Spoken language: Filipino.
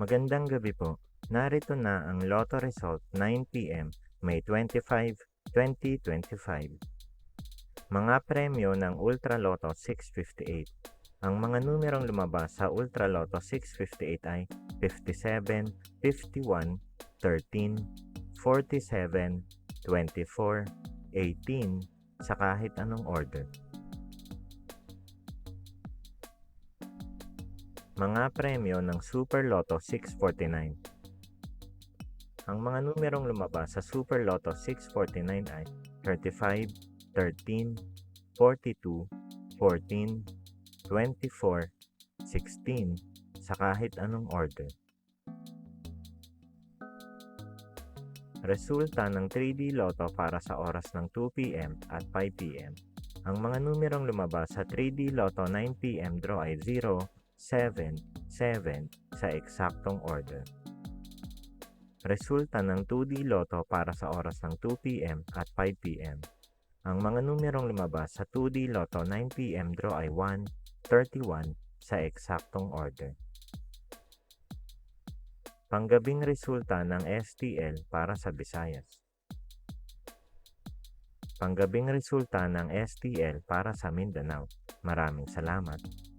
Magandang gabi po. Narito na ang Lotto result 9 p.m. May 25, 2025. Mga premyo ng Ultra Lotto 658. Ang mga numerong lumabas sa Ultra Lotto 658 ay 57, 51, 13, 47, 24, 18 sa kahit anong order. Mga premyo ng Super Lotto 649. Ang mga numerong lumabas sa Super Lotto 649 ay 35, 13, 42, 14, 24, 16 sa kahit anong order. Resulta ng 3D Lotto para sa oras ng 2 p.m. at 5 p.m. Ang mga numerong lumabas sa 3D Lotto 9 p.m. draw ay 0, 7, 7 sa eksaktong order. Resulta ng 2D Lotto para sa oras ng 2 p.m. at 5 p.m. Ang mga numerong lumabas sa 2D Lotto 9 p.m. draw ay 1, 31 sa eksaktong order. Panggabing resulta ng STL para sa Visayas. Panggabing resulta ng STL para sa Mindanao. Maraming salamat.